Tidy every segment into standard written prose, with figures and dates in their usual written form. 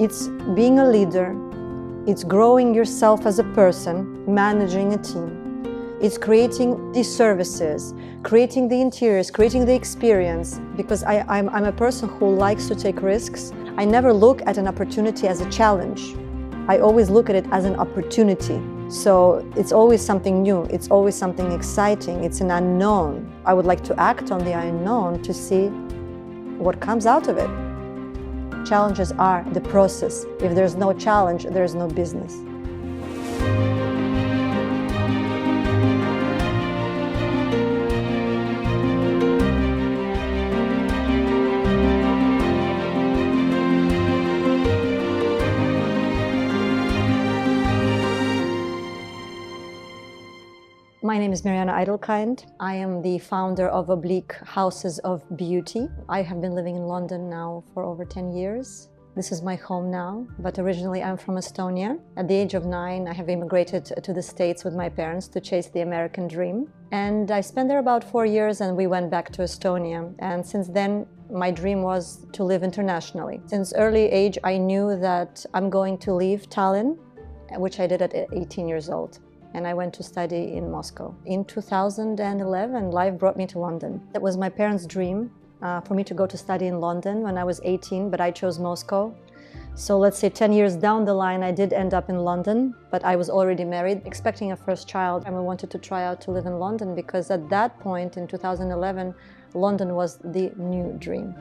It's being a leader, it's growing yourself as a person, managing a team. It's creating these services, creating the interiors, creating the experience, because I'm a person who likes to take risks. I never look at an opportunity as a challenge. I always look at it as an opportunity. So it's always something new, it's always something exciting, it's an unknown. I would like to act on the unknown to see what comes out of it. Challenges are the process. If there's no challenge, there's no business. My name is Mariana Eidelkind. I am the founder of Oblique Houses of Beauty. I have been living in London now for over 10 years. This is my home now, but originally I'm from Estonia. At the age of 9, I have immigrated to the States with my parents to chase the American dream. And I spent there about 4 years and we went back to Estonia. And since then, my dream was to live internationally. Since early age, I knew that I'm going to leave Tallinn, which I did at 18 years old. And I went to study in Moscow. In 2011, life brought me to London. That was my parents' dream for me to go to study in London when I was 18, but I chose Moscow. So let's say 10 years down the line, I did end up in London, but I was already married, expecting a first child. And I wanted to try out to live in London because at that point in 2011, London was the new dream.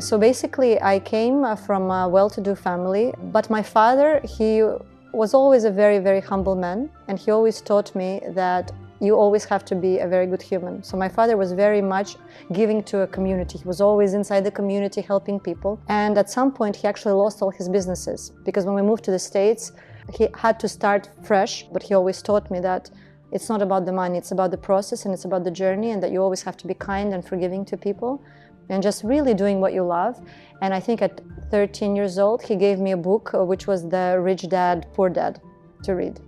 So basically, I came from a well-to-do family, but my father, he was always a very, very humble man, and he always taught me that you always have to be a very good human. So my father was very much giving to a community. He was always inside the community helping people. And at some point, he actually lost all his businesses because when we moved to the States, he had to start fresh, but he always taught me that it's not about the money, it's about the process and it's about the journey, and that you always have to be kind and forgiving to people and just really doing what you love. And I think at 13 years old, he gave me a book, which was The Rich Dad, Poor Dad, to read.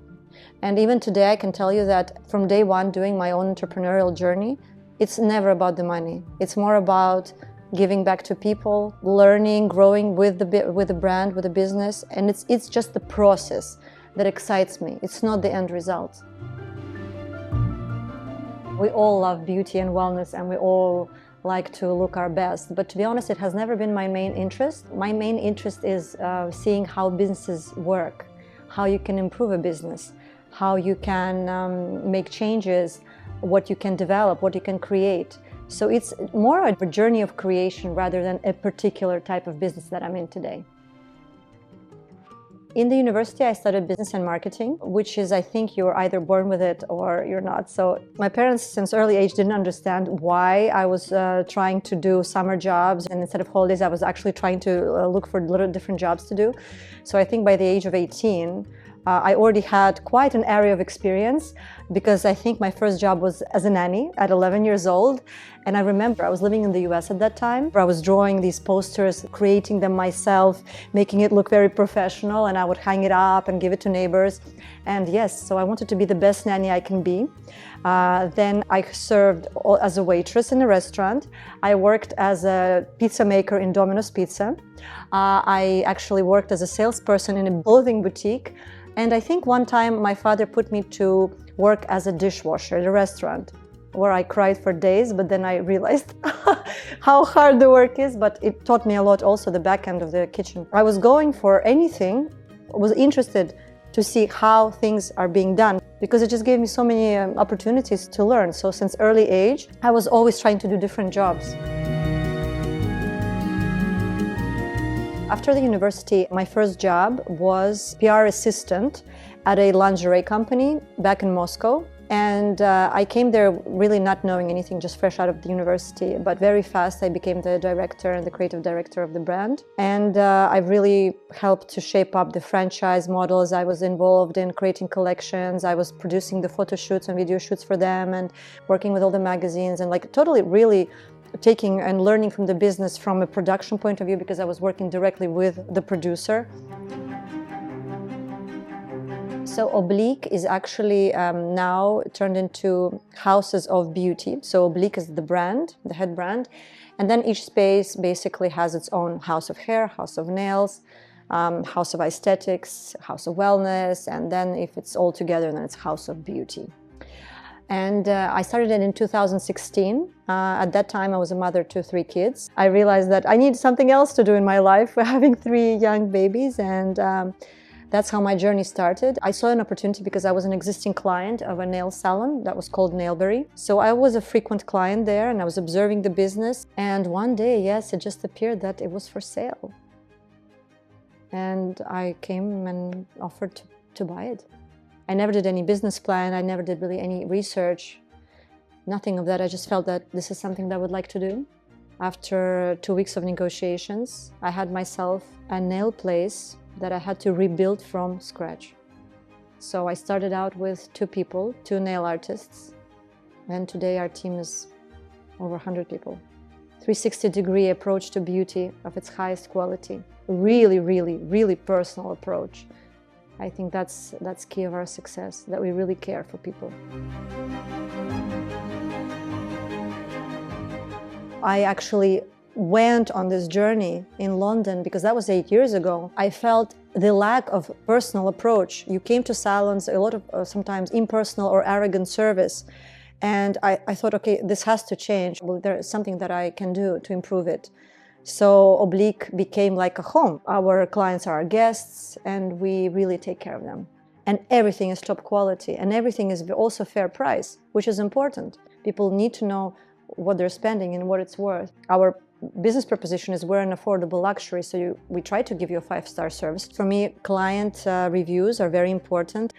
And even today, I can tell you that from day one, doing my own entrepreneurial journey, it's never about the money. It's more about giving back to people, learning, growing with the brand, with the business. And it's just the process that excites me. It's not the end result. We all love beauty and wellness, and we all like to look our best, but to be honest, it has never been my main interest. My main interest is seeing how businesses work, how you can improve a business, how you can make changes, what you can develop, what you can create. So it's more of a journey of creation rather than a particular type of business that I'm in today. In the university, I studied business and marketing, which is, I think, you're either born with it or you're not. So my parents, since early age, didn't understand why I was trying to do summer jobs. And instead of holidays, I was actually trying to look for little different jobs to do. So I think by the age of 18, I already had quite an area of experience because I think my first job was as a nanny at 11 years old. And I remember I was living in the US at that time. I was drawing these posters, creating them myself, making it look very professional, and I would hang it up and give it to neighbors. And yes, so I wanted to be the best nanny I can be. Then I served as a waitress in a restaurant. I worked as a pizza maker in Domino's Pizza. I actually worked as a salesperson in a clothing boutique. And I think one time my father put me to work as a dishwasher at a restaurant where I cried for days, but then I realized how hard the work is, but it taught me a lot also, the back end of the kitchen. I was going for anything, was interested to see how things are being done because it just gave me so many opportunities to learn. So since early age, I was always trying to do different jobs. After the university, my first job was PR assistant at a lingerie company back in Moscow. And I came there really not knowing anything, just fresh out of the university. But very fast, I became the director and the creative director of the brand. And I really helped to shape up the franchise models. I was involved in creating collections. I was producing the photo shoots and video shoots for them and working with all the magazines and like totally really taking and learning from the business from a production point of view because I was working directly with the producer. So Oblique is actually now turned into houses of beauty. So Oblique is the brand, the head brand. And then each space basically has its own house of hair, house of nails, house of aesthetics, house of wellness. And then if it's all together, then it's house of beauty. And I started it in 2016. At that time, I was a mother to 3 kids. I realized that I need something else to do in my life, having 3 young babies. And that's how my journey started. I saw an opportunity because I was an existing client of a nail salon that was called Nailberry. So I was a frequent client there and I was observing the business. And one day, yes, it just appeared that it was for sale. And I came and offered to buy it. I never did any business plan. I never did really any research. Nothing of that. I just felt that this is something that I would like to do. After 2 weeks of negotiations, I had myself a nail place that I had to rebuild from scratch. So I started out with 2 people, 2 nail artists, and today our team is over 100 people. 360-degree approach to beauty of its highest quality. Really, really, really personal approach. I think that's key of our success, that we really care for people. I actually went on this journey in London because that was 8 years ago. I felt the lack of personal approach. You came to salons, a lot of sometimes impersonal or arrogant service. And I thought, okay, this has to change. Well, there is something that I can do to improve it. So Oblique became like a home. Our clients are our guests and we really take care of them. And everything is top quality and everything is also fair price, which is important. People need to know what they're spending and what it's worth. Our business proposition is we're an affordable luxury, so we try to give you a 5-star service. For me, client reviews are very important.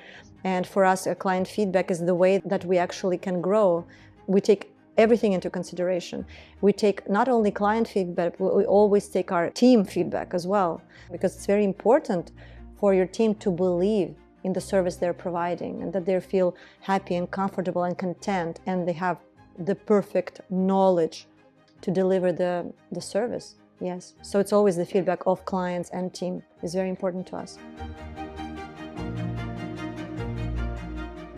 And for us, client feedback is the way that we actually can grow. We take everything into consideration. We take not only client feedback, but we always take our team feedback as well, because it's very important for your team to believe in the service they're providing and that they feel happy and comfortable and content and they have the perfect knowledge to deliver the service. Yes. So it's always the feedback of clients and team is very important to us.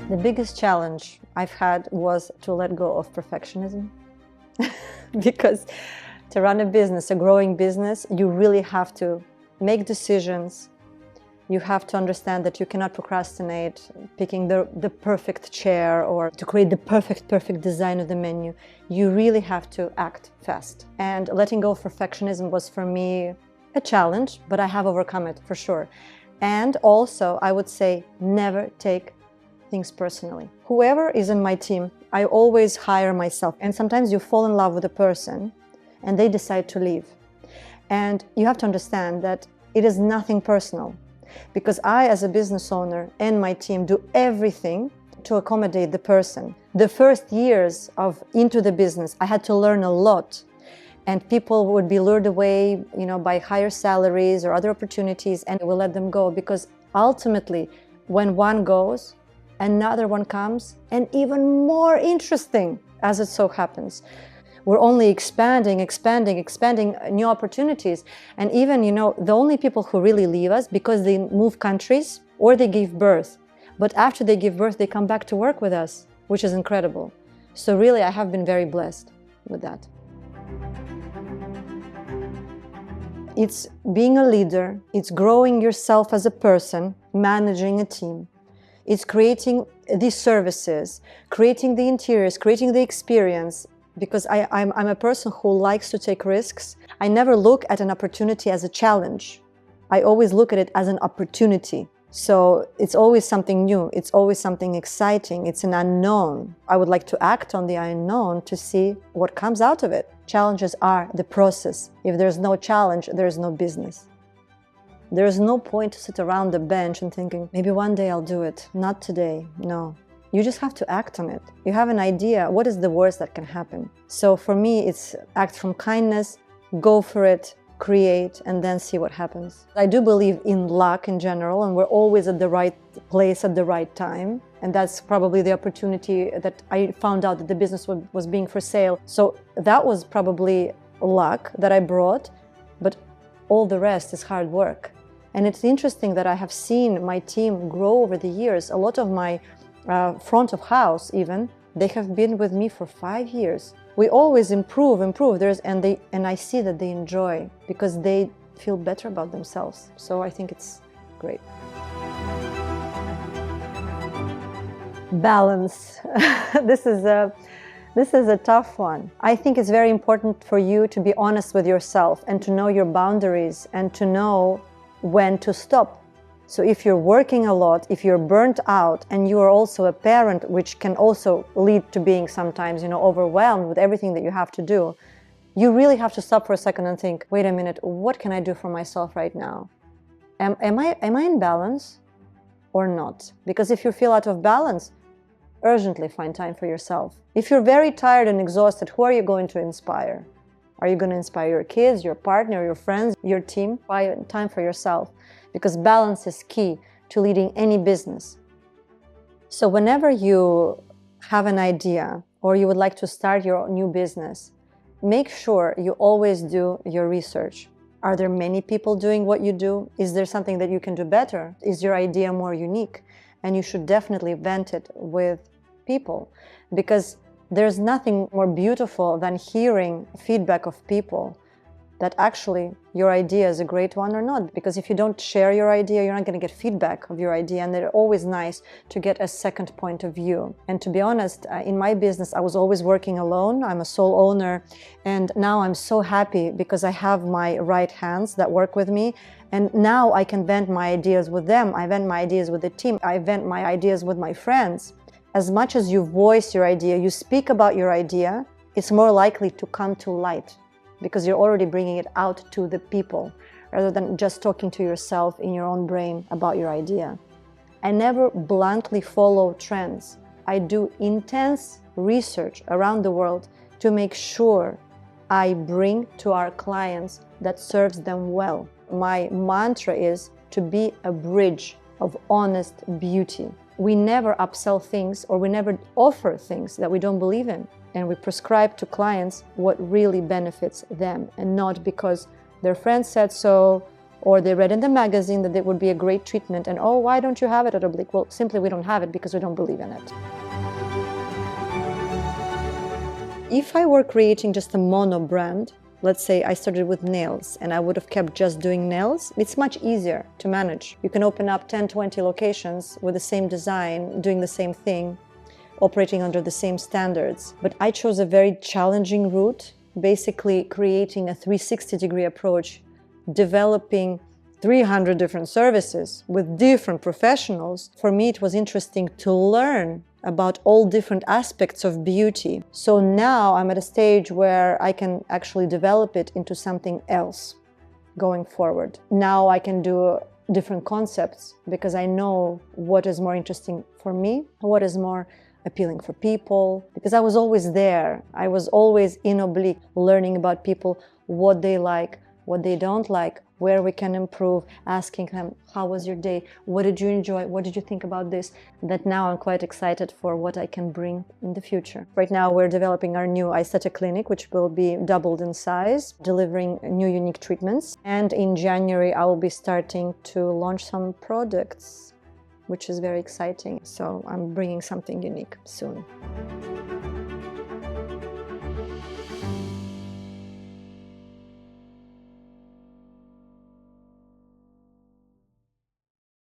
The biggest challenge I've had was to let go of perfectionism. Because to run a business, a growing business, you really have to make decisions. You have to understand that you cannot procrastinate picking the perfect chair or to create the perfect design of the menu. You really have to act fast. And letting go of perfectionism was for me a challenge, but I have overcome it for sure. And also, I would say, never take things personally. Whoever is in my team, I always hire myself. And sometimes you fall in love with a person and they decide to leave. And you have to understand that it is nothing personal. Because I, as a business owner and my team, do everything to accommodate the person. The first years into the business, I had to learn a lot. And people would be lured away, by higher salaries or other opportunities, and we'll let them go. Because ultimately, when one goes, another one comes, and even more interesting, as it so happens. We're only expanding new opportunities. And even, the only people who really leave us because they move countries or they give birth. But after they give birth, they come back to work with us, which is incredible. So really, I have been very blessed with that. It's being a leader. It's growing yourself as a person, managing a team. It's creating these services, creating the interiors, creating the experience. Because I'm a person who likes to take risks. I never look at an opportunity as a challenge. I always look at it as an opportunity. So it's always something new. It's always something exciting. It's an unknown. I would like to act on the unknown to see what comes out of it. Challenges are the process. If there's no challenge, there's no business. There's no point to sit around the bench and thinking, maybe one day I'll do it. Not today. No. You just have to act on it. You have an idea, what is the worst that can happen? So for me, it's act from kindness, go for it, create, and then see what happens. I do believe in luck in general, and we're always at the right place at the right time. And that's probably the opportunity that I found out that the business was being for sale. So that was probably luck that I brought, but all the rest is hard work. And it's interesting that I have seen my team grow over the years. A lot of my front of house even, they have been with me for 5 years. We always improve. And I see that they enjoy because they feel better about themselves. So I think it's great. Balance. This is a tough one. I think it's very important for you to be honest with yourself and to know your boundaries and to know when to stop. So if you're working a lot, if you're burnt out, and you are also a parent, which can also lead to being sometimes, overwhelmed with everything that you have to do, you really have to stop for a second and think, wait a minute, what can I do for myself right now? Am I in balance or not? Because if you feel out of balance, urgently find time for yourself. If you're very tired and exhausted, who are you going to inspire? Are you going to inspire your kids, your partner, your friends, your team? Find time for yourself, because balance is key to leading any business. So whenever you have an idea or you would like to start your new business, make sure you always do your research. Are there many people doing what you do? Is there something that you can do better? Is your idea more unique? And you should definitely vent it with people, because there's nothing more beautiful than hearing feedback of people that actually your idea is a great one or not. Because if you don't share your idea, you're not going to get feedback of your idea, and it's always nice to get a second point of view. And to be honest, in my business, I was always working alone. I'm a sole owner, and now I'm so happy because I have my right hands that work with me, and now I can vent my ideas with them. I vent my ideas with the team. I vent my ideas with my friends. As much as you voice your idea, you speak about your idea, it's more likely to come to light, because you're already bringing it out to the people rather than just talking to yourself in your own brain about your idea. I never bluntly follow trends. I do intense research around the world to make sure I bring to our clients that serves them well. My mantra is to be a bridge of honest beauty. We never upsell things, or we never offer things that we don't believe in. And we prescribe to clients what really benefits them, and not because their friends said so, or they read in the magazine that it would be a great treatment, and oh, why don't you have it at Oblique? Well, simply we don't have it because we don't believe in it. If I were creating just a mono brand, let's say I started with nails and I would have kept just doing nails, it's much easier to manage. You can open up 10, 20 locations with the same design, doing the same thing, operating under the same standards. But I chose a very challenging route, basically creating a 360-degree approach, developing 300 different services with different professionals. For me, it was interesting to learn about all different aspects of beauty. So now I'm at a stage where I can actually develop it into something else going forward. Now I can do different concepts because I know what is more interesting for me, what is more appealing for people, because I was always there. I was always in Oblique, learning about people, what they like, what they don't like, where we can improve, asking them, how was your day? What did you enjoy? What did you think about this? That now I'm quite excited for what I can bring in the future. Right now we're developing our new aesthetic clinic, which will be doubled in size, delivering new unique treatments. And in January, I will be starting to launch some products, which is very exciting. So I'm bringing something unique soon.